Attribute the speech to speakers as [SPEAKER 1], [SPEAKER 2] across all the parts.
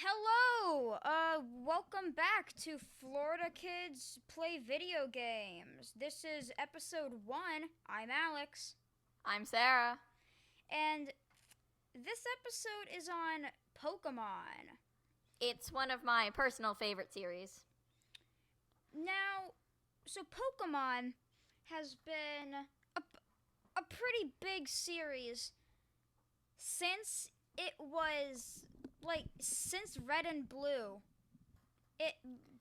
[SPEAKER 1] Hello! Welcome back to Florida Kids Play Video Games. This is episode 1. I'm Alex.
[SPEAKER 2] I'm Sarah.
[SPEAKER 1] And this episode is on Pokemon.
[SPEAKER 2] It's one of my personal favorite series.
[SPEAKER 1] Now, so Pokemon has been a pretty big series since it was, since Red and Blue.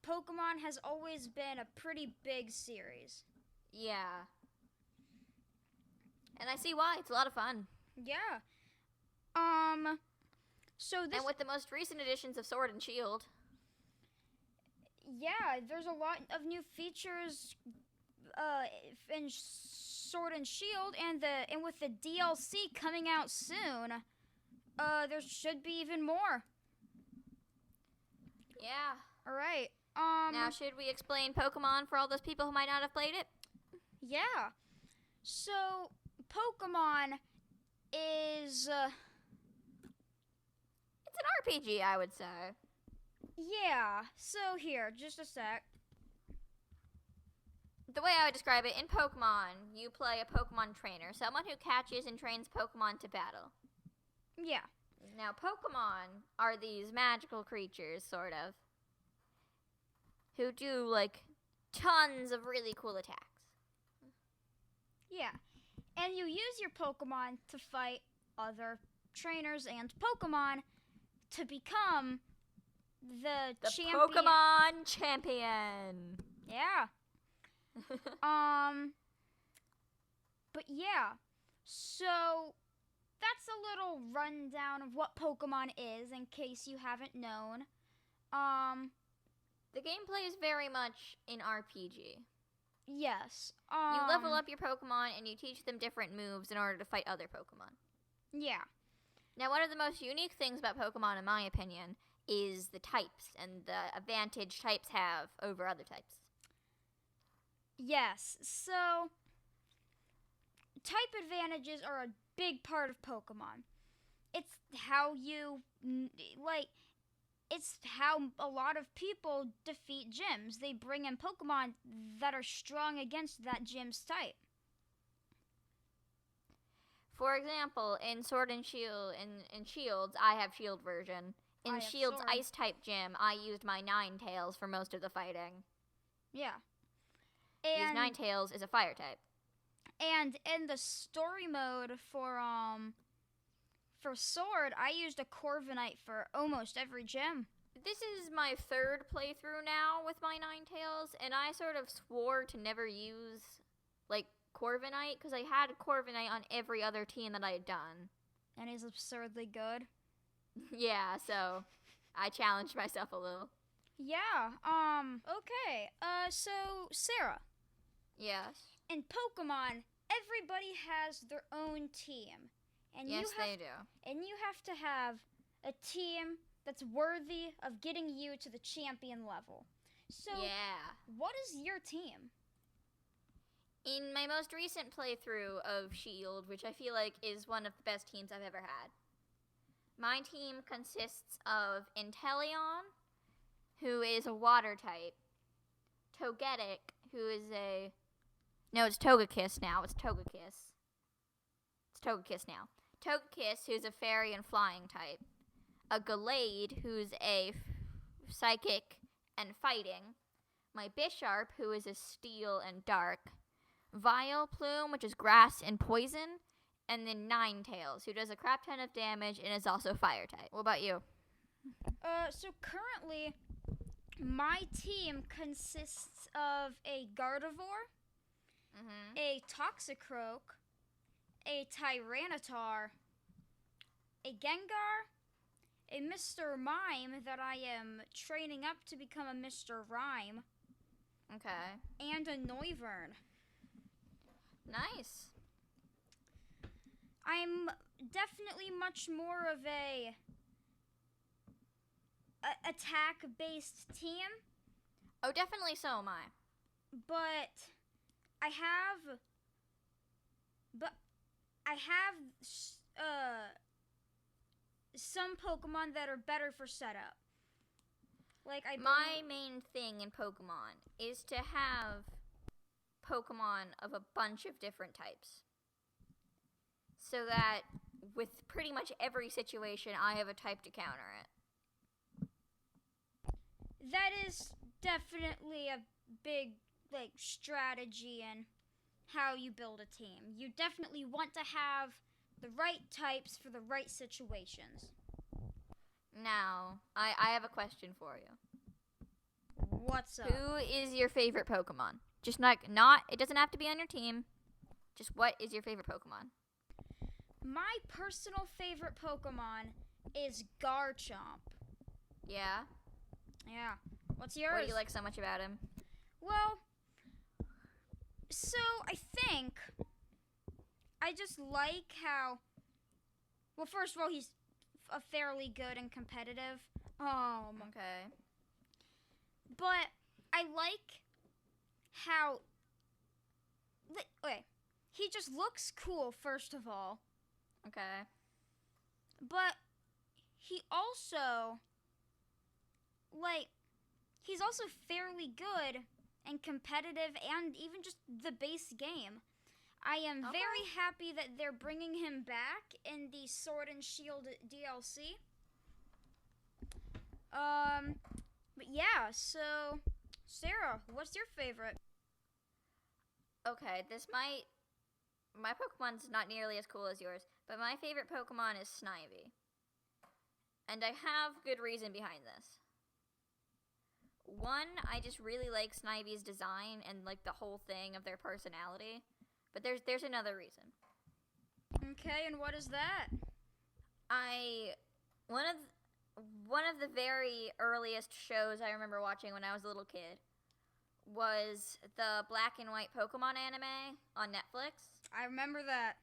[SPEAKER 1] Pokemon has always been a pretty big series.
[SPEAKER 2] Yeah. And I see why. It's a lot of fun.
[SPEAKER 1] Yeah. So this...
[SPEAKER 2] And with the most recent editions of Sword and Shield.
[SPEAKER 1] Yeah, there's a lot of new features in Sword and Shield, and with the DLC coming out soon, there should be even more.
[SPEAKER 2] Yeah.
[SPEAKER 1] Alright,
[SPEAKER 2] Now, should we explain Pokemon for all those people who might not have played it?
[SPEAKER 1] Yeah. So, Pokemon is,
[SPEAKER 2] It's an RPG, I would say.
[SPEAKER 1] yeah. So here, just a sec.
[SPEAKER 2] The way I would describe it, in Pokemon, you play a Pokemon trainer, someone who catches and trains Pokemon to battle.
[SPEAKER 1] Yeah.
[SPEAKER 2] Now, Pokemon are these magical creatures, sort of, who do, tons of really cool attacks.
[SPEAKER 1] Yeah. And you use your Pokemon to fight other trainers and Pokemon to become the champion.
[SPEAKER 2] Pokemon champion.
[SPEAKER 1] Yeah. But yeah. So that's a little rundown of what Pokemon is in case you haven't known.
[SPEAKER 2] The gameplay is very much an RPG.
[SPEAKER 1] Yes.
[SPEAKER 2] You level up your Pokemon and you teach them different moves in order to fight other Pokemon.
[SPEAKER 1] Yeah.
[SPEAKER 2] Now, one of the most unique things about Pokemon, in my opinion, is the types and the advantage types have over other types.
[SPEAKER 1] Yes. So type advantages are a big part of Pokemon. It's how it's how a lot of people defeat gyms. They bring in Pokemon that are strong against that gym's type.
[SPEAKER 2] For example, in Sword and Shield, in Shields, I have Shield version. In Shield's Ice-type gym, I used my Ninetales for most of the fighting.
[SPEAKER 1] Yeah.
[SPEAKER 2] Because Ninetales is a fire type.
[SPEAKER 1] And in the story mode for Sword, I used a Corviknight for almost every gym.
[SPEAKER 2] This is my third playthrough now with my Ninetales, and I sort of swore to never use, Corviknight, because I had Corviknight on every other team that I had done.
[SPEAKER 1] And he's absurdly good.
[SPEAKER 2] Yeah, so I challenged myself a little.
[SPEAKER 1] Yeah, okay. So, Sarah.
[SPEAKER 2] Yes?
[SPEAKER 1] In Pokemon, everybody has their own team. And
[SPEAKER 2] yes, they do.
[SPEAKER 1] And you have to have a team that's worthy of getting you to the champion level. So,
[SPEAKER 2] yeah.
[SPEAKER 1] What is your team?
[SPEAKER 2] In my most recent playthrough of Shield, which I feel like is one of the best teams I've ever had, my team consists of Inteleon, who is a water type, Togetic, who is a... No, it's Togekiss now. It's Togekiss. It's Togekiss now. Togekiss, who's a fairy and flying type, a Gallade, who's a psychic and fighting, my Bisharp, who is a steel and dark, Vileplume, which is grass and poison, and then Ninetales, who does a crap ton of damage and is also fire type. What about you?
[SPEAKER 1] So currently, my team consists of a Gardevoir, a Toxicroak, a Tyranitar, a Gengar, a Mr. Mime that I am training up to become a Mr. Rhyme.
[SPEAKER 2] Okay.
[SPEAKER 1] And a Noivern.
[SPEAKER 2] Nice.
[SPEAKER 1] I'm definitely much more of a attack-based team.
[SPEAKER 2] Oh, definitely so am I.
[SPEAKER 1] But I have some Pokemon that are better for setup. Like
[SPEAKER 2] My main thing in Pokemon is to have Pokemon of a bunch of different types. So that with pretty much every situation, I have a type to counter it.
[SPEAKER 1] that is definitely a big like strategy in how you build a team. You definitely want to have the right types for the right situations.
[SPEAKER 2] Now, I have a question for you.
[SPEAKER 1] What's up?
[SPEAKER 2] Who is your favorite Pokemon? Just not it doesn't have to be on your team. Just what is your favorite Pokemon?
[SPEAKER 1] My personal favorite Pokemon is Garchomp.
[SPEAKER 2] Yeah?
[SPEAKER 1] Yeah. What's yours?
[SPEAKER 2] What do you like so much about him?
[SPEAKER 1] Well, so I think I just like how. Well, first of all, he's a fairly good and competitive.
[SPEAKER 2] Okay.
[SPEAKER 1] But I like how. Okay, he just looks cool. First of all,
[SPEAKER 2] Okay.
[SPEAKER 1] but he also he's also fairly good and competitive, and even just the base game. I am
[SPEAKER 2] Okay.
[SPEAKER 1] very happy that they're bringing him back in the Sword and Shield DLC. But yeah, so Sarah, what's your favorite?
[SPEAKER 2] Okay, my Pokemon's not nearly as cool as yours, but my favorite Pokemon is Snivy. And I have good reason behind this. One, I just really like Snivy's design and like the whole thing of their personality. But there's another reason.
[SPEAKER 1] Okay, and what is that?
[SPEAKER 2] One of the very earliest shows I remember watching when I was a little kid was the black and white Pokemon anime on Netflix.
[SPEAKER 1] I remember that.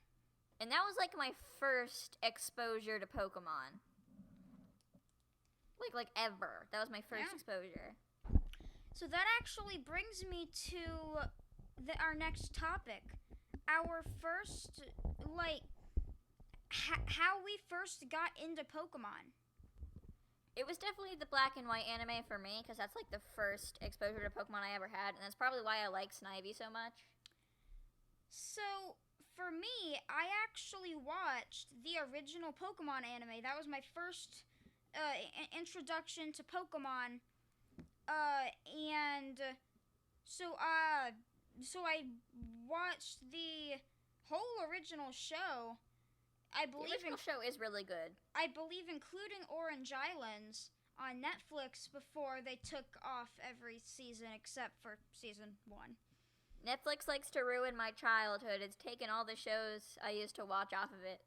[SPEAKER 2] And that was like my first exposure to Pokemon. Like ever. That was my first
[SPEAKER 1] Yeah.
[SPEAKER 2] exposure.
[SPEAKER 1] So that actually brings me to our next topic. Our first, how we first got into Pokemon.
[SPEAKER 2] It was definitely the black and white anime for me, because that's like the first exposure to Pokemon I ever had, and that's probably why I like Snivy so much.
[SPEAKER 1] So, for me, I actually watched the original Pokemon anime. That was my first introduction to Pokemon. And so I watched the whole original show.
[SPEAKER 2] The original show is really good.
[SPEAKER 1] I believe including Orange Islands on Netflix before they took off every season except for season 1.
[SPEAKER 2] Netflix likes to ruin my childhood. It's taken all the shows I used to watch off of it.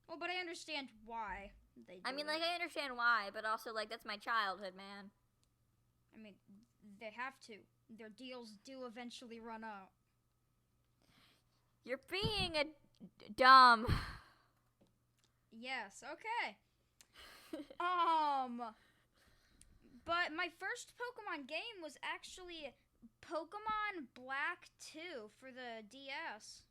[SPEAKER 1] Well, but I understand why they do
[SPEAKER 2] I mean,
[SPEAKER 1] it.
[SPEAKER 2] like, I understand why, but also, like, that's my childhood, man.
[SPEAKER 1] I mean, they have to. Their deals do eventually run out.
[SPEAKER 2] You're being dumb.
[SPEAKER 1] Yes, okay. But my first Pokemon game was actually Pokemon Black 2 for the DS.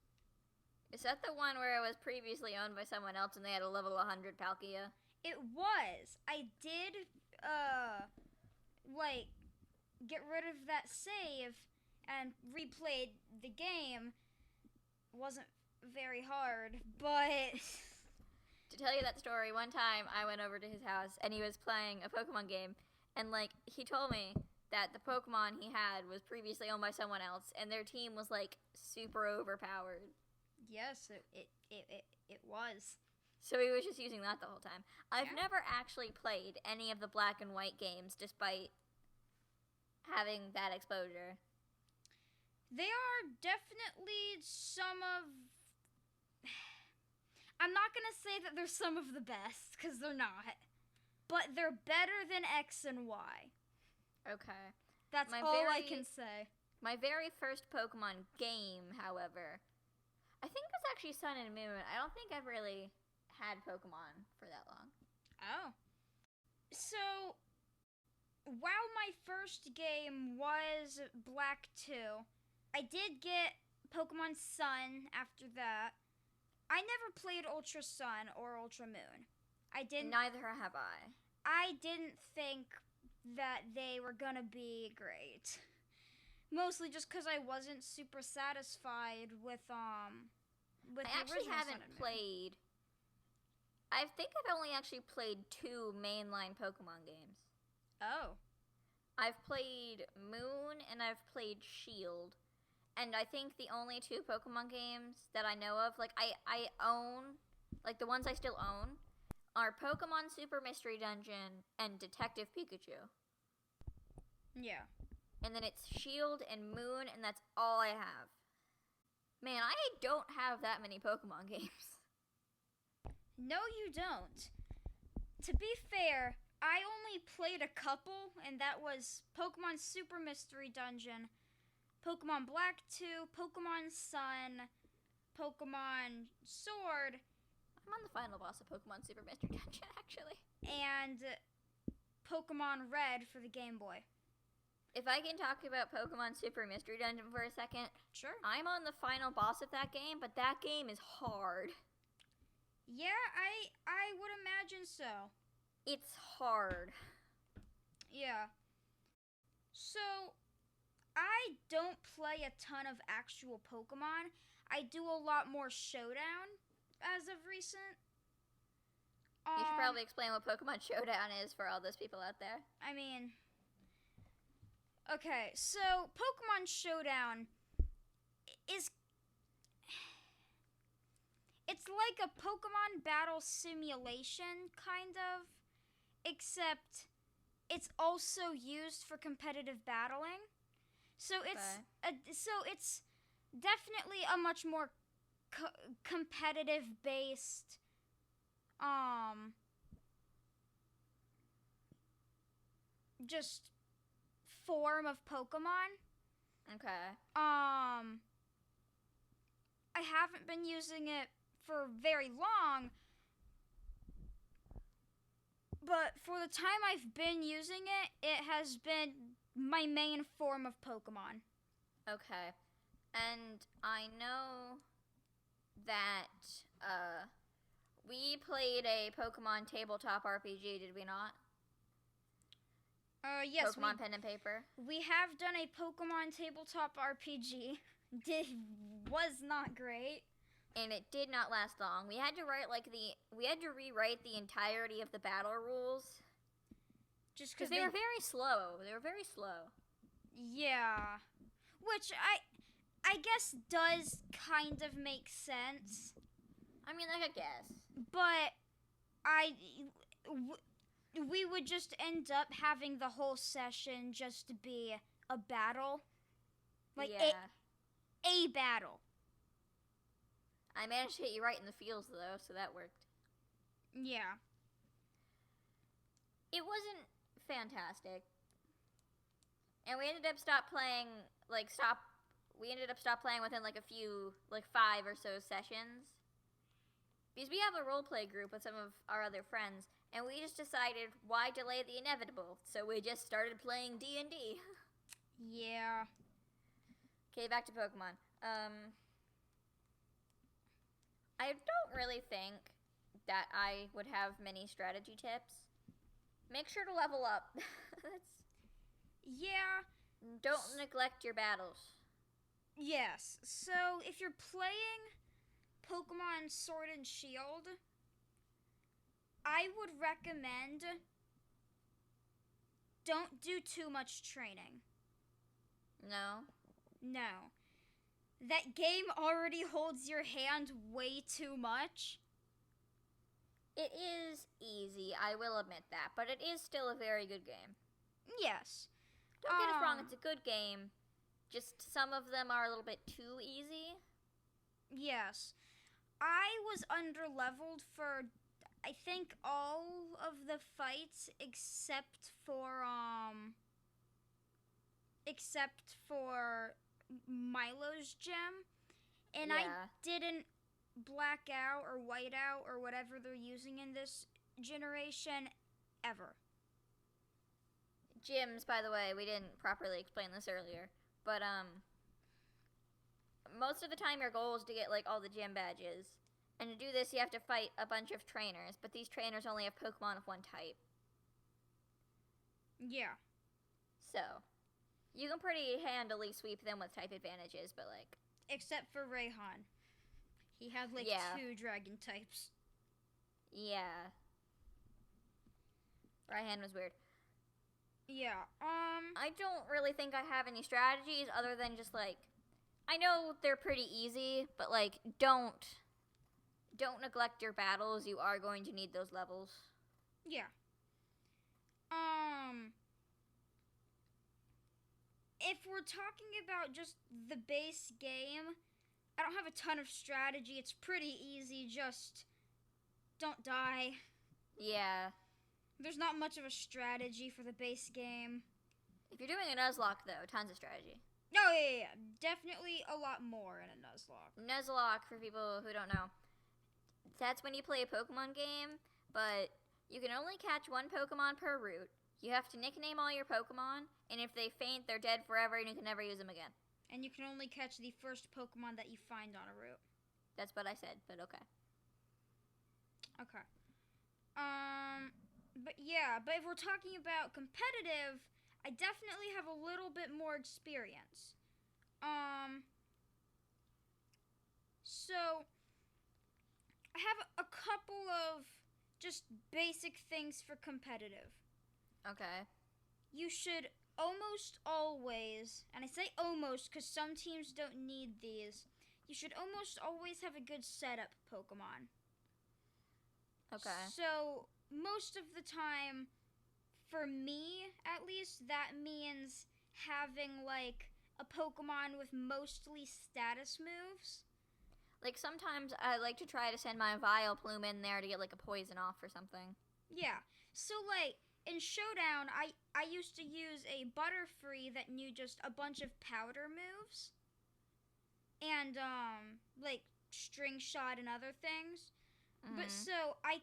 [SPEAKER 2] Is that the one where it was previously owned by someone else and they had a level 100 Palkia?
[SPEAKER 1] It was. I did, get rid of that save and replayed the game. Wasn't very hard, but...
[SPEAKER 2] To tell you that story, one time I went over to his house and he was playing a Pokemon game, and like he told me that the Pokemon he had was previously owned by someone else, and their team was like super overpowered.
[SPEAKER 1] Yes, it was.
[SPEAKER 2] So he was just using that the whole time. I've
[SPEAKER 1] Yeah.
[SPEAKER 2] never actually played any of the black and white games, despite having that exposure.
[SPEAKER 1] They are definitely some of... I'm not going to say that they're some of the best, because they're not. But they're better than X and Y.
[SPEAKER 2] Okay.
[SPEAKER 1] That's all I can say.
[SPEAKER 2] My very first Pokemon game, however, I think it was actually Sun and Moon. I don't think I've really had Pokemon for that long.
[SPEAKER 1] Oh. So, while my first game was Black 2, I did get Pokemon Sun after that. I never played Ultra Sun or Ultra Moon. I didn't.
[SPEAKER 2] Neither have I.
[SPEAKER 1] I didn't think that they were gonna be great. Mostly just because I wasn't super satisfied with
[SPEAKER 2] I
[SPEAKER 1] the
[SPEAKER 2] actually
[SPEAKER 1] original
[SPEAKER 2] haven't
[SPEAKER 1] Sun and Moon.
[SPEAKER 2] played. I think I've only actually played 2 mainline Pokemon games.
[SPEAKER 1] Oh.
[SPEAKER 2] I've played Moon and I've played Shield. And I think the only 2 Pokemon games that I know of, like I own, like the ones I still own, are Pokemon Super Mystery Dungeon and Detective Pikachu.
[SPEAKER 1] Yeah.
[SPEAKER 2] And then it's Shield and Moon, and that's all I have. Man, I don't have that many Pokemon games.
[SPEAKER 1] No, you don't. To be fair, I only played a couple, and that was Pokemon Super Mystery Dungeon, Pokemon Black 2, Pokemon Sun, Pokemon Sword,
[SPEAKER 2] I'm on the final boss of Pokemon Super Mystery Dungeon, actually.
[SPEAKER 1] and Pokemon Red for the Game Boy.
[SPEAKER 2] If I can talk about Pokemon Super Mystery Dungeon for a second,
[SPEAKER 1] Sure.
[SPEAKER 2] I'm on the final boss of that game, but that game is hard.
[SPEAKER 1] Yeah, I would imagine so.
[SPEAKER 2] It's hard.
[SPEAKER 1] Yeah. So, I don't play a ton of actual Pokemon. I do a lot more Showdown as of recent.
[SPEAKER 2] You should probably explain what Pokemon Showdown is for all those people out there.
[SPEAKER 1] I mean, okay, so Pokemon Showdown is, it's like a Pokemon battle simulation, kind of, except it's also used for competitive battling. So it's definitely a much more competitive based just form of Pokemon.
[SPEAKER 2] Okay.
[SPEAKER 1] I haven't been using it for very long, but for the time I've been using it, it has been my main form of Pokemon.
[SPEAKER 2] Okay. And I know that we played a Pokemon tabletop RPG, did we not?
[SPEAKER 1] Yes,
[SPEAKER 2] Pokemon Pen and Paper.
[SPEAKER 1] we have done a Pokemon tabletop RPG. Was not great.
[SPEAKER 2] And it did not last long. We had to rewrite the entirety of the battle rules
[SPEAKER 1] Just
[SPEAKER 2] because they were very slow.
[SPEAKER 1] Yeah, which I guess does kind of make sense.
[SPEAKER 2] I mean, like, I guess.
[SPEAKER 1] But we would just end up having the whole session just to be a battle, like
[SPEAKER 2] yeah.
[SPEAKER 1] a battle.
[SPEAKER 2] I managed to hit you right in the feels though, so that worked.
[SPEAKER 1] Yeah.
[SPEAKER 2] It wasn't fantastic. And we ended up stop playing within like a few, like 5 or so sessions. Because we have a roleplay group with some of our other friends, and we just decided why delay the inevitable. So we just started playing D&D.
[SPEAKER 1] Yeah.
[SPEAKER 2] Okay, back to Pokemon. I don't really think that I would have many strategy tips. Make sure to level up.
[SPEAKER 1] Yeah.
[SPEAKER 2] Don't neglect your battles.
[SPEAKER 1] Yes. So if you're playing Pokemon Sword and Shield, I would recommend don't do too much training.
[SPEAKER 2] No?
[SPEAKER 1] No. That game already holds your hand way too much.
[SPEAKER 2] It is easy, I will admit that, but it is still a very good game.
[SPEAKER 1] Yes.
[SPEAKER 2] Don't get us wrong, it's a good game. Just some of them are a little bit too easy.
[SPEAKER 1] Yes. I was underleveled for, I think, all of the fights except for Milo's gem. And I didn't black out or white out or whatever they're using in this generation ever.
[SPEAKER 2] Gyms, by the way, we didn't properly explain this earlier, but most of the time your goal is to get like all the gym badges, And to do this, you have to fight a bunch of trainers, but these trainers only have Pokemon of one type.
[SPEAKER 1] Yeah.
[SPEAKER 2] So, you can pretty handily sweep them with type advantages, but like...
[SPEAKER 1] Except for Rayhan. He had like
[SPEAKER 2] Yeah.
[SPEAKER 1] 2 dragon types.
[SPEAKER 2] Yeah. Raihan was weird.
[SPEAKER 1] Yeah,
[SPEAKER 2] I don't really think I have any strategies other than just like... I know they're pretty easy, but like, don't neglect your battles. You are going to need those levels.
[SPEAKER 1] yeah. If we're talking about just the base game, I don't have a ton of strategy. It's pretty easy, just don't die.
[SPEAKER 2] Yeah.
[SPEAKER 1] There's not much of a strategy for the base game.
[SPEAKER 2] If you're doing a Nuzlocke, though, tons of strategy.
[SPEAKER 1] Oh, yeah. Definitely a lot more in a Nuzlocke.
[SPEAKER 2] Nuzlocke, for people who don't know, that's when you play a Pokemon game, but you can only catch one Pokemon per route. You have to nickname all your Pokemon, and if they faint, they're dead forever, and you can never use them again.
[SPEAKER 1] And you can only catch the first Pokemon that you find on a route.
[SPEAKER 2] That's what I said, but okay.
[SPEAKER 1] Okay. But if we're talking about competitive, I definitely have a little bit more experience. So I have a couple of just basic things for competitive.
[SPEAKER 2] Okay.
[SPEAKER 1] You should almost always, and I say almost because some teams don't need these, you should almost always have a good setup Pokemon.
[SPEAKER 2] Okay.
[SPEAKER 1] So, most of the time, for me at least, that means having like a Pokemon with mostly status moves.
[SPEAKER 2] Like, sometimes I like to try to send my Vileplume in there to get, like, a poison off or something.
[SPEAKER 1] Yeah. So, like, in Showdown, I used to use a Butterfree that knew just a bunch of powder moves. And, like, String Shot and other things.
[SPEAKER 2] Mm-hmm.
[SPEAKER 1] But so, I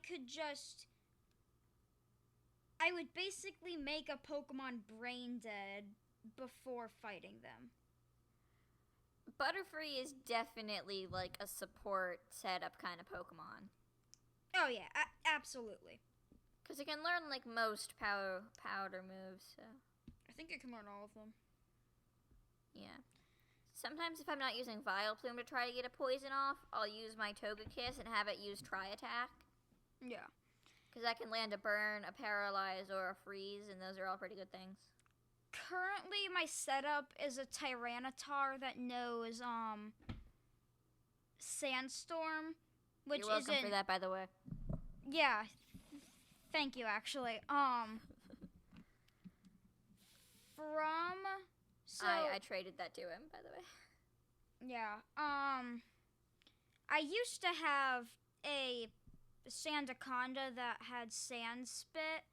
[SPEAKER 1] would basically make a Pokemon brain dead before fighting them.
[SPEAKER 2] Butterfree is definitely, like, a support setup kind of Pokemon.
[SPEAKER 1] Oh, yeah, absolutely.
[SPEAKER 2] Because it can learn, like, most powder moves, so...
[SPEAKER 1] I think it can learn all of them.
[SPEAKER 2] Yeah. Sometimes if I'm not using Vileplume to try to get a poison off, I'll use my Togekiss and have it use Tri-Attack.
[SPEAKER 1] Yeah.
[SPEAKER 2] Because I can land a Burn, a Paralyze, or a Freeze, and those are all pretty good things.
[SPEAKER 1] Currently, my setup is a Tyranitar that knows, Sandstorm, which
[SPEAKER 2] You're welcome for that, by the way.
[SPEAKER 1] Yeah. Thank you, actually. So
[SPEAKER 2] I traded that to him, by the way.
[SPEAKER 1] yeah. I used to have a Sandaconda that had Sand Spit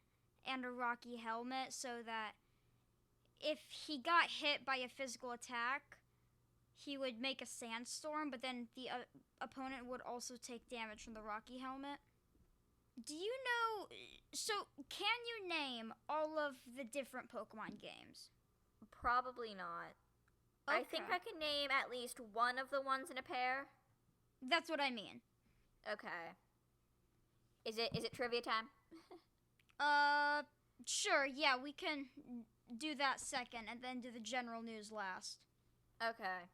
[SPEAKER 1] and a Rocky Helmet, so that if he got hit by a physical attack, he would make a Sandstorm, but then the opponent would also take damage from the Rocky Helmet. Do you know... So, can you name all of the different Pokemon games?
[SPEAKER 2] Probably not.
[SPEAKER 1] Okay.
[SPEAKER 2] I think I can name at least one of the ones in a pair.
[SPEAKER 1] That's what I mean.
[SPEAKER 2] Okay. Is it trivia time?
[SPEAKER 1] Sure, yeah, we can do that second and then do the general news last.
[SPEAKER 2] Okay.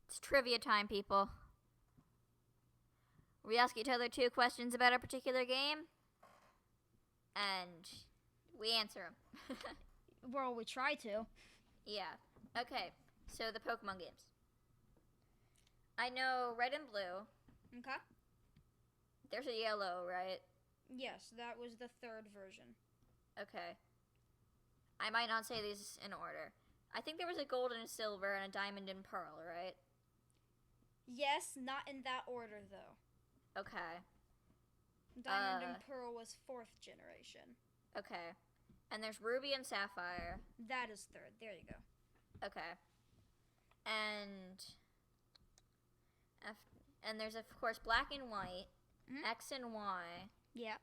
[SPEAKER 2] It's trivia time, people. We ask each other 2 questions about a particular game, and we answer them.
[SPEAKER 1] Well, we try to.
[SPEAKER 2] Yeah. Okay, so the Pokemon games. I know Red and Blue.
[SPEAKER 1] Okay.
[SPEAKER 2] There's a Yellow, right?
[SPEAKER 1] Yes, that was the 3rd version.
[SPEAKER 2] Okay. I might not say these in order. I think there was a Gold and a Silver and a Diamond and Pearl, right?
[SPEAKER 1] Yes, not in that order, though.
[SPEAKER 2] Okay.
[SPEAKER 1] Diamond and Pearl was 4th generation.
[SPEAKER 2] Okay. And there's Ruby and Sapphire.
[SPEAKER 1] That is 3rd. There you go.
[SPEAKER 2] Okay. And there's, of course, Black and White, X and Y,
[SPEAKER 1] Yep.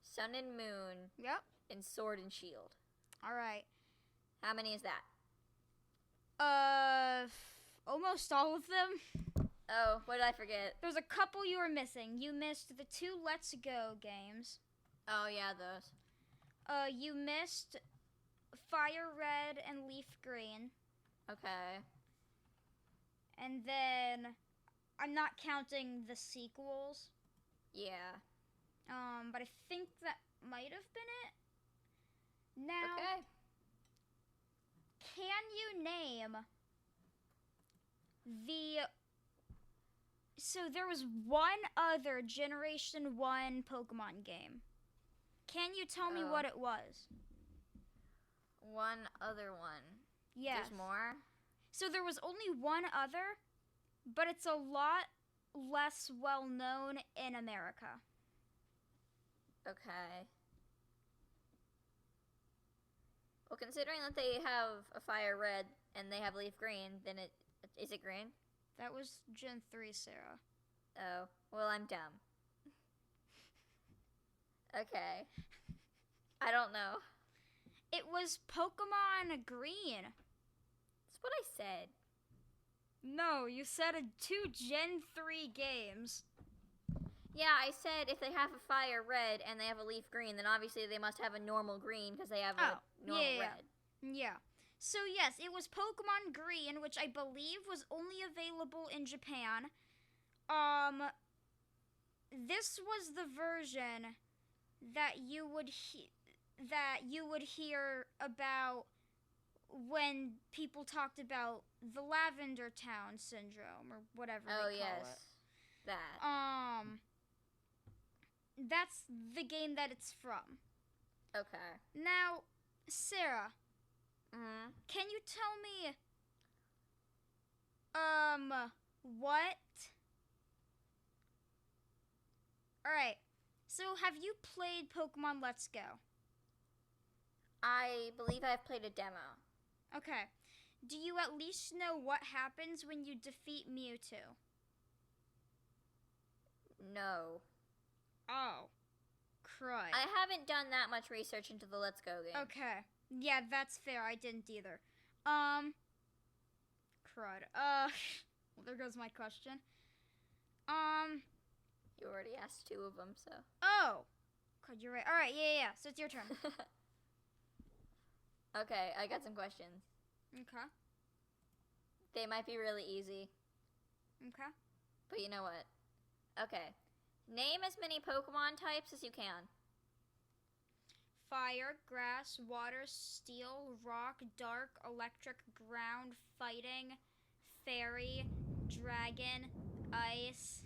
[SPEAKER 2] Sun and Moon,
[SPEAKER 1] Yep.
[SPEAKER 2] and Sword and Shield.
[SPEAKER 1] All right.
[SPEAKER 2] How many is that?
[SPEAKER 1] Almost all of them.
[SPEAKER 2] Oh, what did I forget?
[SPEAKER 1] There's a couple you were missing. You missed the 2 Let's Go games.
[SPEAKER 2] Oh, yeah, those.
[SPEAKER 1] You missed Fire Red and Leaf Green.
[SPEAKER 2] Okay.
[SPEAKER 1] And then I'm not counting the sequels.
[SPEAKER 2] Yeah.
[SPEAKER 1] But I think that might have been it. Now,
[SPEAKER 2] Okay.
[SPEAKER 1] can you name the... So there was one other Generation 1 Pokemon game. Can you tell me what it was?
[SPEAKER 2] One other one.
[SPEAKER 1] Yes.
[SPEAKER 2] There's more?
[SPEAKER 1] So there was only one other, but it's a lot less well known in America.
[SPEAKER 2] Okay. Well, considering that they have a Fire Red and they have Leaf Green, then is it green?
[SPEAKER 1] That was Gen 3, Sarah.
[SPEAKER 2] Oh, well, I'm dumb. Okay. I don't know.
[SPEAKER 1] It was Pokemon Green.
[SPEAKER 2] That's what I said.
[SPEAKER 1] No, you said 2 Gen 3 games.
[SPEAKER 2] Yeah, I said if they have a Fire Red and they have a Leaf Green, then obviously they must have a normal green because they have a normal red.
[SPEAKER 1] Yeah. So yes, it was Pokemon Green, which I believe was only available in Japan. This was the version that you would hear about when people talked about the Lavender Town syndrome or whatever they call it.
[SPEAKER 2] That.
[SPEAKER 1] That's the game that it's from.
[SPEAKER 2] Okay.
[SPEAKER 1] Now, Sarah,
[SPEAKER 2] Mm-hmm.
[SPEAKER 1] can you tell me what? Alright, so have you played Pokemon Let's Go?
[SPEAKER 2] I believe I've played a demo.
[SPEAKER 1] Okay. Do you at least know what happens when you defeat Mewtwo?
[SPEAKER 2] No.
[SPEAKER 1] Oh. Crud.
[SPEAKER 2] I haven't done that much research into the Let's Go game.
[SPEAKER 1] Okay. Yeah, that's fair. I didn't either. Crud. Well, there goes my question.
[SPEAKER 2] You already asked 2 of them, so.
[SPEAKER 1] Oh. Crud, you're right. Alright, yeah. So it's your turn.
[SPEAKER 2] Okay, I got some questions.
[SPEAKER 1] Okay.
[SPEAKER 2] They might be really easy,
[SPEAKER 1] Okay.
[SPEAKER 2] but you know what? Okay. Name as many Pokemon types as you can.
[SPEAKER 1] Fire, grass, water, steel, rock, dark, electric, ground, fighting, fairy, dragon, ice.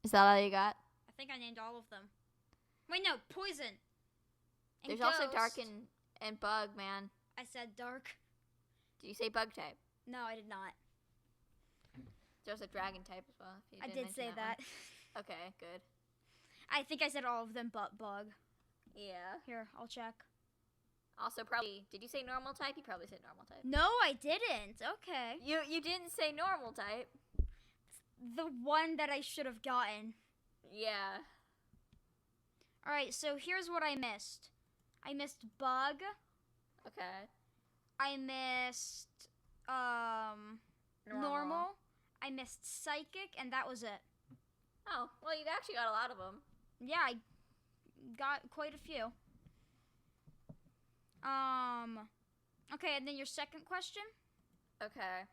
[SPEAKER 2] Is that all you got?
[SPEAKER 1] I think I named all of them. Wait, no, poison. And
[SPEAKER 2] There's also
[SPEAKER 1] ghost.
[SPEAKER 2] Dark and Bug, man.
[SPEAKER 1] I said dark.
[SPEAKER 2] Did you say Bug type?
[SPEAKER 1] No, I did not.
[SPEAKER 2] There's a Dragon type as well. If you
[SPEAKER 1] I
[SPEAKER 2] didn't
[SPEAKER 1] did say
[SPEAKER 2] mention
[SPEAKER 1] that.
[SPEAKER 2] one. Okay, good.
[SPEAKER 1] I think I said all of them but bug.
[SPEAKER 2] Yeah.
[SPEAKER 1] Here, I'll check.
[SPEAKER 2] Also, probably, did you say normal type? You probably said normal type.
[SPEAKER 1] No, I didn't. Okay.
[SPEAKER 2] You didn't say normal type.
[SPEAKER 1] The one that I should have gotten.
[SPEAKER 2] Yeah.
[SPEAKER 1] Alright, so here's what I missed. I missed bug.
[SPEAKER 2] Okay.
[SPEAKER 1] I missed normal. I missed psychic, and that was it.
[SPEAKER 2] Oh, well, you actually got a lot of them.
[SPEAKER 1] Yeah, I got quite a few. Okay, and then your second question?
[SPEAKER 2] Okay.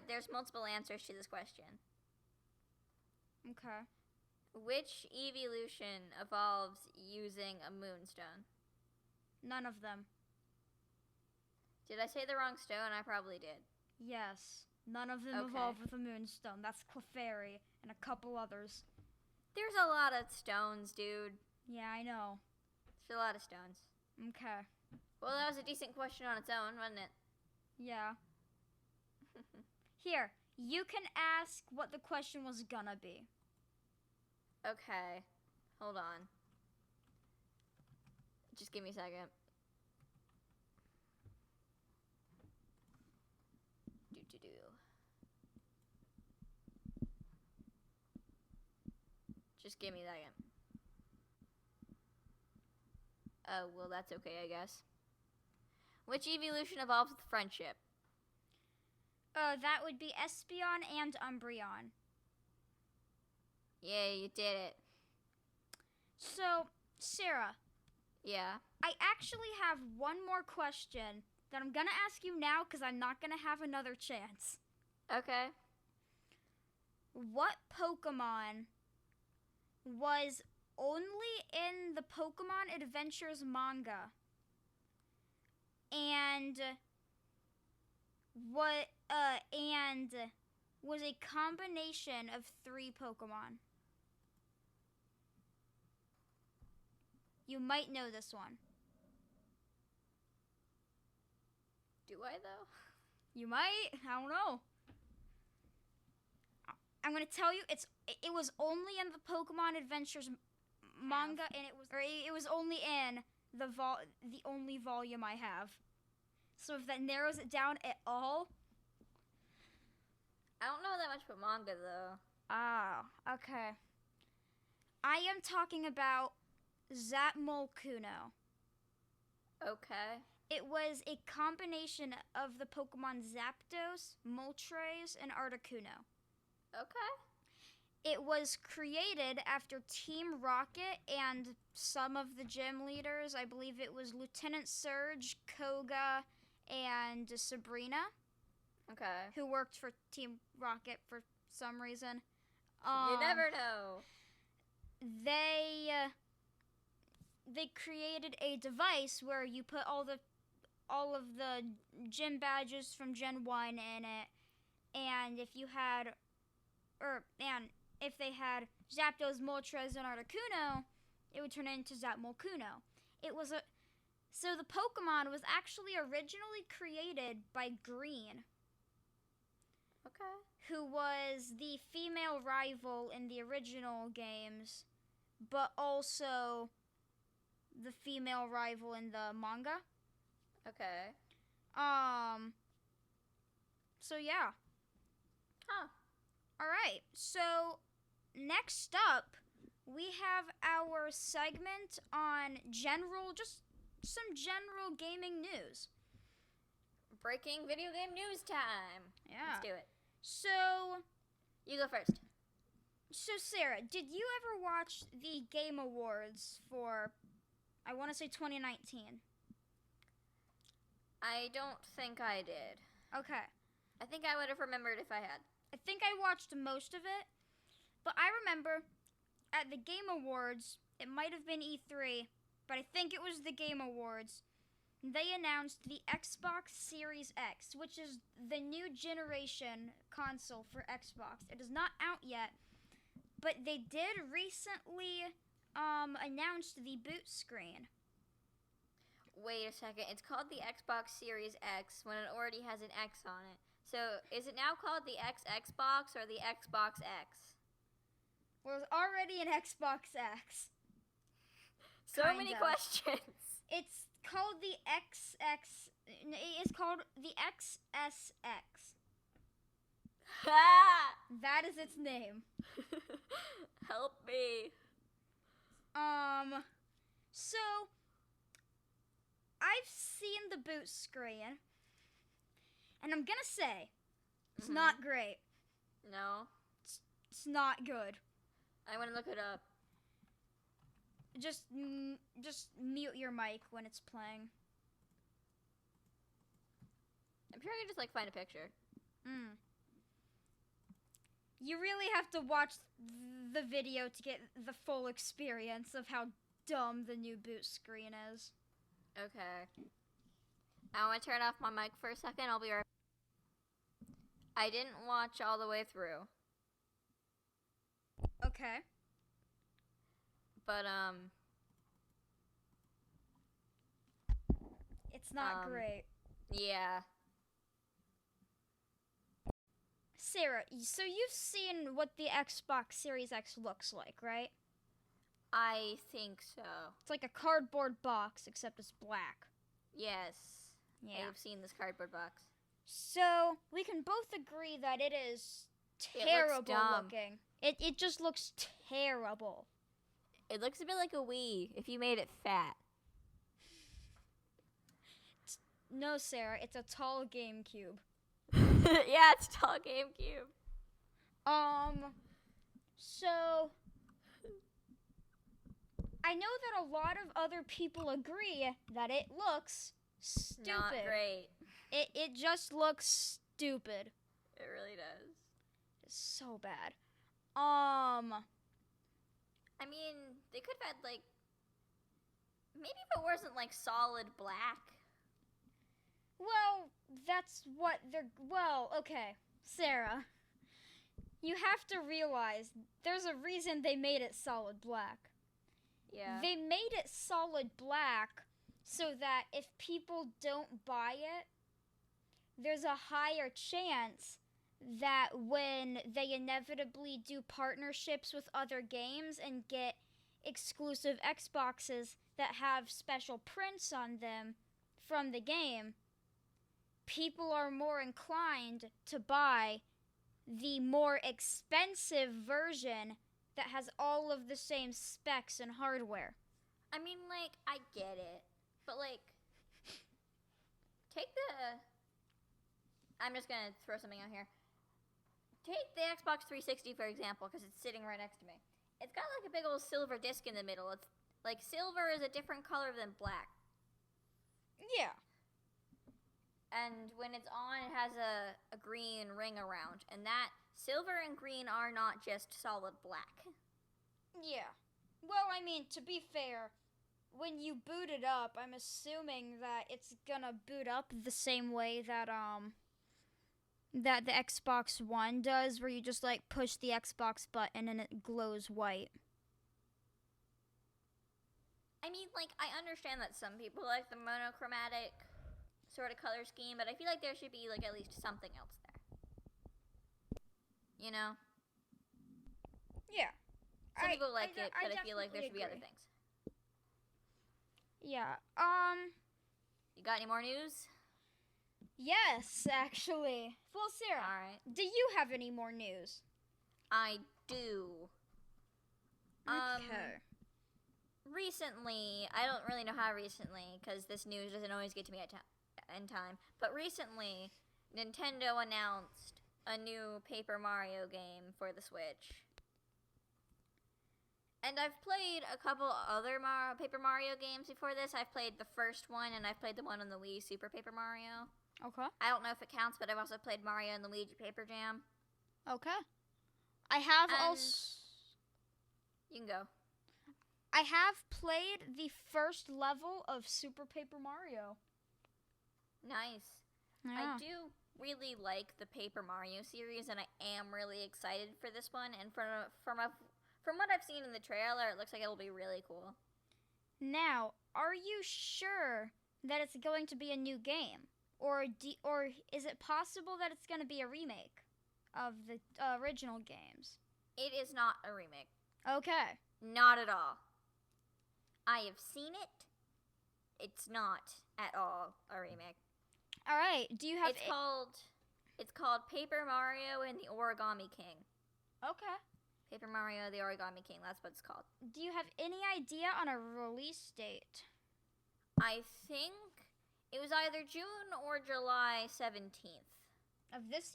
[SPEAKER 2] There's multiple answers to this question.
[SPEAKER 1] Okay.
[SPEAKER 2] Which evolution evolves using a moonstone?
[SPEAKER 1] None of them.
[SPEAKER 2] Did I say the wrong stone? I probably did.
[SPEAKER 1] Yes. None of them
[SPEAKER 2] Okay.
[SPEAKER 1] evolved with a moonstone. That's Clefairy and a couple others.
[SPEAKER 2] There's a lot of stones, dude.
[SPEAKER 1] Yeah, I know.
[SPEAKER 2] There's a lot of stones.
[SPEAKER 1] Okay.
[SPEAKER 2] Well, that was a decent question on its own, wasn't it?
[SPEAKER 1] Yeah. Here, you can ask what the question was gonna be.
[SPEAKER 2] Okay. Hold on. Just give me a second. Do. Just give me a second. Oh, well, that's okay, I guess. Which evolution evolves with friendship?
[SPEAKER 1] That would be Espeon and Umbreon.
[SPEAKER 2] Yeah, you did it.
[SPEAKER 1] So, Sarah,
[SPEAKER 2] Yeah.
[SPEAKER 1] I actually have one more question that I'm gonna ask you now because I'm not gonna have another chance.
[SPEAKER 2] Okay.
[SPEAKER 1] What Pokemon was only in the Pokemon Adventures manga? And was a combination of 3 Pokemon? You might know this one.
[SPEAKER 2] Do I, though?
[SPEAKER 1] You might. I don't know. I'm gonna tell you, it was only in the Pokemon Adventures manga, and it was only in the only volume I have. So if that narrows it down at all.
[SPEAKER 2] I don't know that much about manga, though.
[SPEAKER 1] Ah, okay. I am talking about Zapmolkuno.
[SPEAKER 2] Okay.
[SPEAKER 1] It was a combination of the Pokemon Zapdos, Moltres, and Articuno.
[SPEAKER 2] Okay.
[SPEAKER 1] It was created after Team Rocket and some of the gym leaders. I believe it was Lieutenant Surge, Koga, and Sabrina.
[SPEAKER 2] Okay.
[SPEAKER 1] Who worked for Team Rocket for some reason.
[SPEAKER 2] You never know.
[SPEAKER 1] They created a device where you put all of the gym badges from Gen 1 in it, and if they had Zapdos, Moltres, and Articuno, it would turn into Zapmolkuno. So the Pokemon was actually originally created by Green.
[SPEAKER 2] Okay.
[SPEAKER 1] Who was the female rival in the original games, but also the female rival in the manga.
[SPEAKER 2] Okay.
[SPEAKER 1] So yeah.
[SPEAKER 2] Huh.
[SPEAKER 1] All right. So next up, we have our segment on just some general gaming news.
[SPEAKER 2] Breaking video game news time.
[SPEAKER 1] Yeah.
[SPEAKER 2] Let's do it.
[SPEAKER 1] So,
[SPEAKER 2] you go first.
[SPEAKER 1] So Sarah, did you ever watch the Game Awards for, I want to say 2019?
[SPEAKER 2] I don't think I did.
[SPEAKER 1] Okay.
[SPEAKER 2] I think I would have remembered if I had.
[SPEAKER 1] I think I watched most of it, but I remember at the Game Awards, it might have been E3, but I think it was the Game Awards, they announced the Xbox Series X, which is the new generation console for Xbox. It is not out yet, but they did recently announce the boot screen.
[SPEAKER 2] Wait a second. It's called the Xbox Series X when it already has an X on it. So is it now called the Xbox or the Xbox X?
[SPEAKER 1] Well, it's already an Xbox X.
[SPEAKER 2] So many questions.
[SPEAKER 1] It's called the XX. It's called the XSX. That is its name.
[SPEAKER 2] Help me.
[SPEAKER 1] So I've seen the boot screen, and I'm gonna say it's not great.
[SPEAKER 2] No.
[SPEAKER 1] It's not good.
[SPEAKER 2] I want to look it up.
[SPEAKER 1] Just mute your mic when it's playing.
[SPEAKER 2] I'm sure I can just find a picture.
[SPEAKER 1] You really have to watch the video to get the full experience of how dumb the new boot screen is.
[SPEAKER 2] Okay. I want to turn off my mic for a second. I'll be right back. I didn't watch all the way through.
[SPEAKER 1] Okay.
[SPEAKER 2] But,
[SPEAKER 1] it's not great.
[SPEAKER 2] Yeah.
[SPEAKER 1] Sarah, so you've seen what the Xbox Series X looks like, right?
[SPEAKER 2] I think so.
[SPEAKER 1] It's like a cardboard box, except it's black.
[SPEAKER 2] Yes.
[SPEAKER 1] Yeah.
[SPEAKER 2] I've seen this cardboard box.
[SPEAKER 1] So, we can both agree that it is terrible looking. It just looks terrible.
[SPEAKER 2] It looks a bit like a Wii if you made it fat.
[SPEAKER 1] No, Sarah, it's a tall GameCube.
[SPEAKER 2] Yeah, it's a tall GameCube.
[SPEAKER 1] So I know that a lot of other people agree that it looks stupid.
[SPEAKER 2] Not great.
[SPEAKER 1] It just looks stupid.
[SPEAKER 2] It really does.
[SPEAKER 1] It's so bad.
[SPEAKER 2] I mean, they could have had, like, maybe if it wasn't, like, solid black.
[SPEAKER 1] Well, that's what they're. Well, okay, Sarah. You have to realize there's a reason they made it solid black.
[SPEAKER 2] Yeah.
[SPEAKER 1] They made it solid black so that if people don't buy it, there's a higher chance that when they inevitably do partnerships with other games and get exclusive Xboxes that have special prints on them from the game, people are more inclined to buy the more expensive version that has all of the same specs and hardware.
[SPEAKER 2] I mean, like, I get it. But, like, take the... I'm just gonna throw something out here. Take the Xbox 360, for example, because it's sitting right next to me. It's got, like, a big old silver disc in the middle. It's, like, silver is a different color than black.
[SPEAKER 1] Yeah.
[SPEAKER 2] And when it's on, it has a green ring around. And that silver and green are not just solid black.
[SPEAKER 1] Yeah. Well, I mean, to be fair, when you boot it up, I'm assuming that it's gonna boot up the same way that that the Xbox One does, where you just, like, push the Xbox button and it glows white.
[SPEAKER 2] I mean, like, I understand that some people like the monochromatic sort of color scheme, but I feel like there should be, like, at least something else there. You know?
[SPEAKER 1] Yeah.
[SPEAKER 2] Some people like it, but I feel like there should be other
[SPEAKER 1] agree.
[SPEAKER 2] things.
[SPEAKER 1] Yeah.
[SPEAKER 2] You got any more news?
[SPEAKER 1] Yes, actually. Well, Sarah,
[SPEAKER 2] Alright.
[SPEAKER 1] do you have any more news?
[SPEAKER 2] I do.
[SPEAKER 1] Okay.
[SPEAKER 2] Recently, I don't really know how recently, because this news doesn't always get to me in time, but recently, Nintendo announced a new Paper Mario game for the Switch. And I've played a couple other Paper Mario games before this. I've played the first one, and I've played the one on the Wii, Super Paper Mario.
[SPEAKER 1] Okay.
[SPEAKER 2] I don't know if it counts, but I've also played Mario and Luigi Paper Jam.
[SPEAKER 1] Okay. I have
[SPEAKER 2] And-
[SPEAKER 1] also...
[SPEAKER 2] You can go.
[SPEAKER 1] I have played the first level of Super Paper Mario.
[SPEAKER 2] Nice.
[SPEAKER 1] Yeah.
[SPEAKER 2] I do really like the Paper Mario series, and I am really excited for this one. And from what I've seen in the trailer, it looks like it'll be really cool.
[SPEAKER 1] Now, are you sure that it's going to be a new game? Or is it possible that it's going to be a remake of the original games?
[SPEAKER 2] It is not a remake.
[SPEAKER 1] Okay.
[SPEAKER 2] Not at all. I have seen it. It's not at all a remake.
[SPEAKER 1] All right. Do you have...
[SPEAKER 2] It's called Paper Mario and the Origami King.
[SPEAKER 1] Okay.
[SPEAKER 2] Paper Mario, the Origami King. That's what it's called.
[SPEAKER 1] Do you have any idea on a release date?
[SPEAKER 2] I think it was either June or July 17th.
[SPEAKER 1] Of this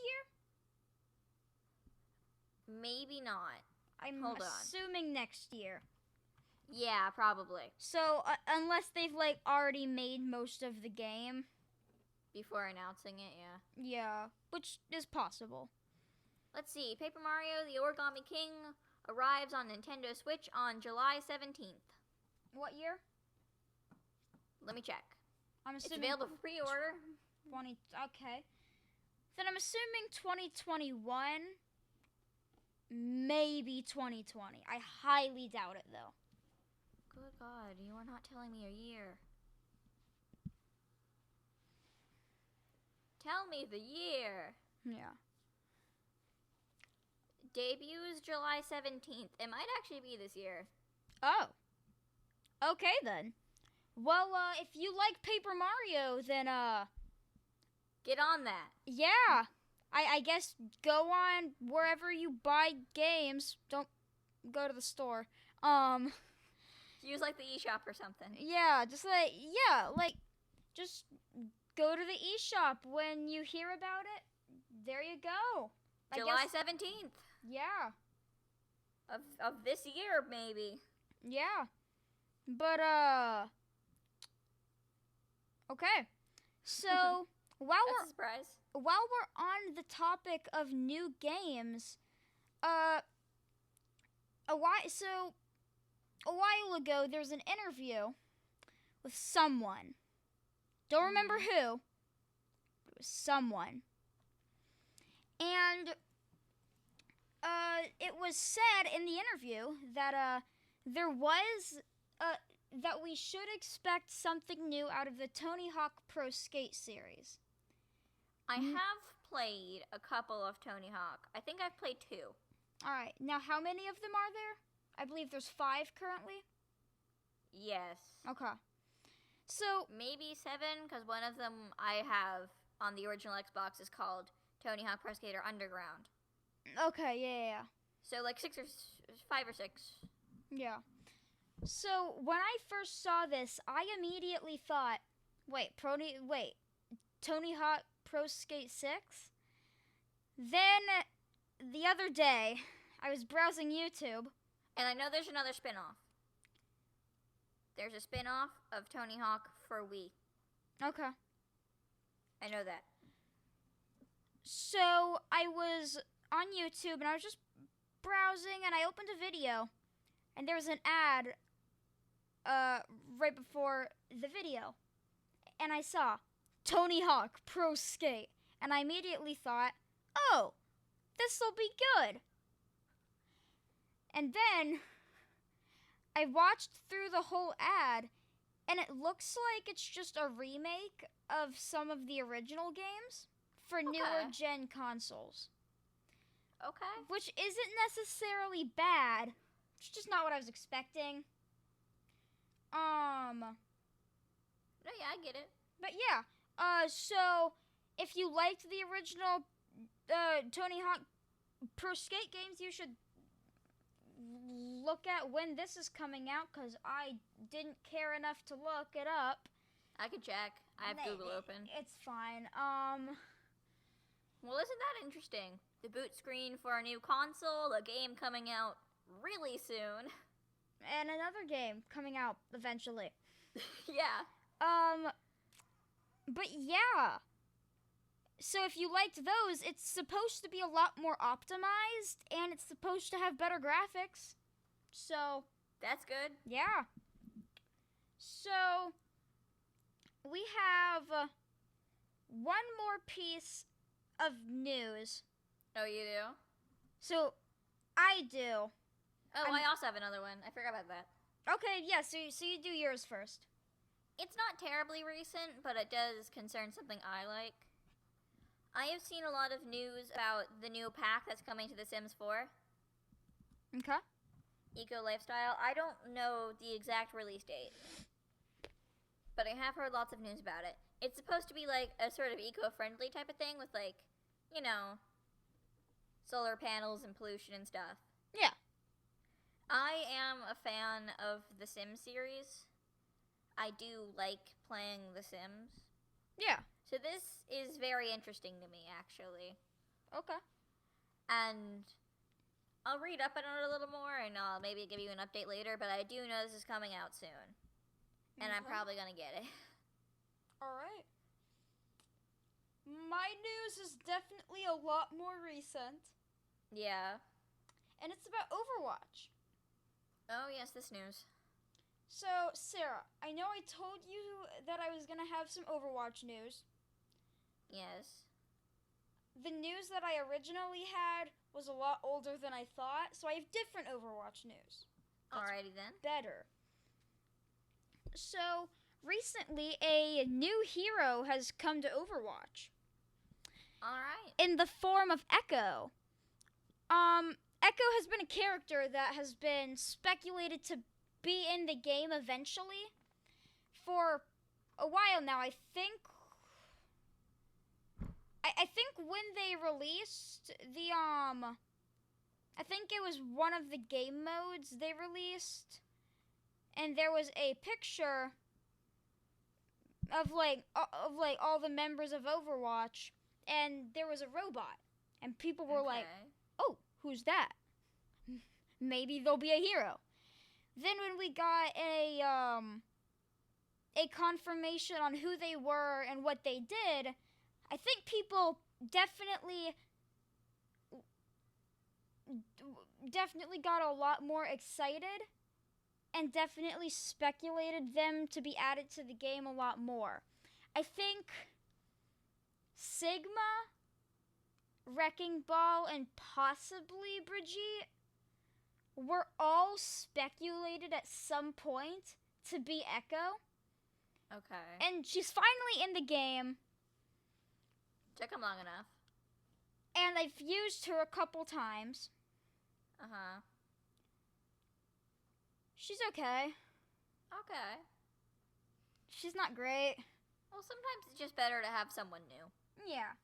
[SPEAKER 1] year?
[SPEAKER 2] Maybe not.
[SPEAKER 1] I'm
[SPEAKER 2] Hold on.
[SPEAKER 1] assuming next year.
[SPEAKER 2] Yeah, probably.
[SPEAKER 1] So, unless they've, like, already made most of the game.
[SPEAKER 2] Before announcing it, yeah.
[SPEAKER 1] Yeah, which is possible.
[SPEAKER 2] Let's see. Paper Mario, the Origami King arrives on Nintendo Switch on July 17th.
[SPEAKER 1] What year?
[SPEAKER 2] Let me check.
[SPEAKER 1] I'm
[SPEAKER 2] It's
[SPEAKER 1] assuming
[SPEAKER 2] available for pre-order.
[SPEAKER 1] 20. Okay. Then I'm assuming 2021, maybe 2020. I highly doubt it, though.
[SPEAKER 2] Good God, you are not telling me a year. Tell me the year.
[SPEAKER 1] Yeah.
[SPEAKER 2] Debuts July 17th. It might actually be this year.
[SPEAKER 1] Oh. Okay, then. Well, if you like Paper Mario, then,
[SPEAKER 2] Get on that.
[SPEAKER 1] yeah. I guess go on wherever you buy games. Don't go to the store.
[SPEAKER 2] Use like the eShop or something.
[SPEAKER 1] Yeah, just go to the eShop when you hear about it. There you go.
[SPEAKER 2] July 17th.
[SPEAKER 1] Yeah.
[SPEAKER 2] Of this year, maybe.
[SPEAKER 1] Yeah. But, okay. So, while
[SPEAKER 2] That's a surprise.
[SPEAKER 1] we're on the topic of new games, a while ago, there's an interview with someone. Don't remember who. It was someone. And it was said in the interview that that we should expect something new out of the Tony Hawk Pro Skate series.
[SPEAKER 2] I have played a couple of Tony Hawk. I think I've played 2.
[SPEAKER 1] All right. Now, how many of them are there? I believe there's 5 currently.
[SPEAKER 2] Yes.
[SPEAKER 1] Okay. So
[SPEAKER 2] Maybe 7, because one of them I have on the original Xbox is called Tony Hawk Pro Skater Underground.
[SPEAKER 1] okay, yeah.
[SPEAKER 2] So like 5 or 6.
[SPEAKER 1] Yeah. So when I first saw this, I immediately thought, Tony Hawk Pro Skate 6? Then the other day, I was browsing YouTube.
[SPEAKER 2] And I know there's another spin-off. There's a spin-off of Tony Hawk for Wii.
[SPEAKER 1] Okay.
[SPEAKER 2] I know that.
[SPEAKER 1] So I was on YouTube and I was just browsing and I opened a video and there was an ad right before the video. And I saw Tony Hawk Pro Skate and I immediately thought, oh, this'll be good. And then I watched through the whole ad and it looks like it's just a remake of some of the original games for newer gen consoles.
[SPEAKER 2] Okay.
[SPEAKER 1] Which isn't necessarily bad. It's just not what I was expecting.
[SPEAKER 2] No, yeah, I get it.
[SPEAKER 1] But yeah. So if you liked the original Tony Hawk Pro Skate games, you should look at when this is coming out, because I didn't care enough to look it up.
[SPEAKER 2] I could check. I have Google open.
[SPEAKER 1] It's fine.
[SPEAKER 2] Well, isn't that interesting? The boot screen for a new console, a game coming out really soon.
[SPEAKER 1] And another game coming out eventually.
[SPEAKER 2] Yeah.
[SPEAKER 1] But yeah. So if you liked those, it's supposed to be a lot more optimized, and it's supposed to have better graphics. So
[SPEAKER 2] That's good.
[SPEAKER 1] yeah. So we have one more piece of news.
[SPEAKER 2] Oh, you do?
[SPEAKER 1] So I do.
[SPEAKER 2] Oh, I also have another one. I forgot about that.
[SPEAKER 1] Okay, yeah, so you do yours first.
[SPEAKER 2] It's not terribly recent, but it does concern something I like. I have seen a lot of news about the new pack that's coming to The Sims 4,
[SPEAKER 1] Okay.
[SPEAKER 2] Eco Lifestyle. I don't know the exact release date, but I have heard lots of news about it. It's supposed to be like a sort of eco-friendly type of thing with, like, you know, solar panels and pollution and stuff.
[SPEAKER 1] Yeah.
[SPEAKER 2] I am a fan of the Sims series. I do like playing The Sims.
[SPEAKER 1] Yeah.
[SPEAKER 2] So this is very interesting to me, actually.
[SPEAKER 1] Okay.
[SPEAKER 2] And I'll read up on it a little more, and I'll maybe give you an update later, but I do know this is coming out soon. And I'm
[SPEAKER 1] Okay.
[SPEAKER 2] probably going to get it.
[SPEAKER 1] All right. My news is definitely a lot more recent,
[SPEAKER 2] Yeah.
[SPEAKER 1] and it's about Overwatch.
[SPEAKER 2] Oh, yes, this news.
[SPEAKER 1] So, Sarah, I know I told you that I was going to have some Overwatch news.
[SPEAKER 2] Yes.
[SPEAKER 1] The news that I originally had was a lot older than I thought, so I have different Overwatch news. That's
[SPEAKER 2] Alrighty then.
[SPEAKER 1] better. So, recently, a new hero has come to Overwatch
[SPEAKER 2] Alright.
[SPEAKER 1] in the form of Echo. Echo has been a character that has been speculated to be in the game eventually for a while now. I think when they released the I think it was one of the game modes they released, and there was a picture of all the members of Overwatch, and there was a robot, and people were like, "Oh, who's that? Maybe they'll be a hero." Then when we got a confirmation on who they were and what they did, I think people definitely got a lot more excited and definitely speculated them to be added to the game a lot more. I think Sigma, Wrecking Ball, and possibly Brigitte were all speculated at some point to be Echo.
[SPEAKER 2] Okay.
[SPEAKER 1] And she's finally in the game.
[SPEAKER 2] Took him long enough.
[SPEAKER 1] And I've used her a couple times.
[SPEAKER 2] Uh-huh.
[SPEAKER 1] She's okay.
[SPEAKER 2] Okay.
[SPEAKER 1] She's not great.
[SPEAKER 2] Well, sometimes it's just better to have someone new.
[SPEAKER 1] Yeah.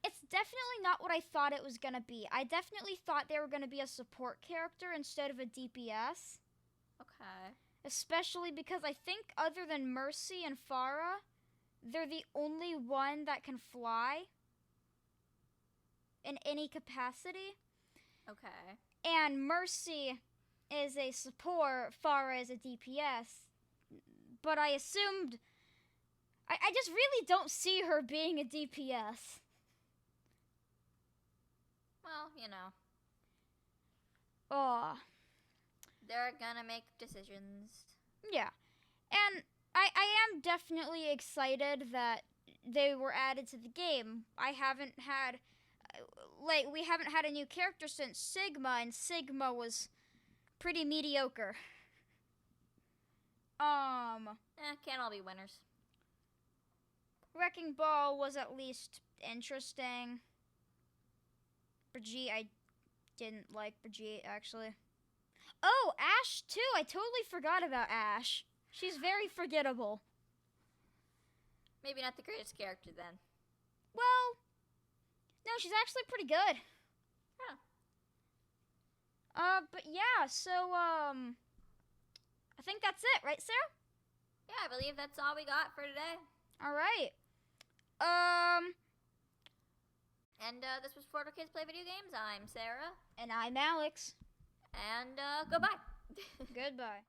[SPEAKER 1] It's definitely not what I thought it was going to be. I definitely thought they were going to be a support character instead of a DPS.
[SPEAKER 2] Okay.
[SPEAKER 1] Especially because I think other than Mercy and Pharah, they're the only one that can fly in any capacity.
[SPEAKER 2] Okay.
[SPEAKER 1] And Mercy is a support, Pharah is a DPS. But I assumed... I just really don't see her being a DPS.
[SPEAKER 2] Well, you know.
[SPEAKER 1] Oh.
[SPEAKER 2] They're gonna make decisions.
[SPEAKER 1] Yeah. And I am definitely excited that they were added to the game. I haven't had... we haven't had a new character since Sigma, and Sigma was pretty mediocre.
[SPEAKER 2] Can't all be winners.
[SPEAKER 1] Wrecking Ball was at least interesting. Brigitte, I didn't like Brigitte, actually. Oh, Ashe, too. I totally forgot about Ashe. She's very forgettable.
[SPEAKER 2] Maybe not the greatest character, then.
[SPEAKER 1] Well, no, she's actually pretty good.
[SPEAKER 2] Huh.
[SPEAKER 1] But yeah, so, I think that's it, right, Sarah?
[SPEAKER 2] Yeah, I believe that's all we got for today.
[SPEAKER 1] All right.
[SPEAKER 2] And this was Florida Kids Play Video Games. I'm Sarah.
[SPEAKER 1] And I'm Alex.
[SPEAKER 2] And goodbye.
[SPEAKER 1] Goodbye.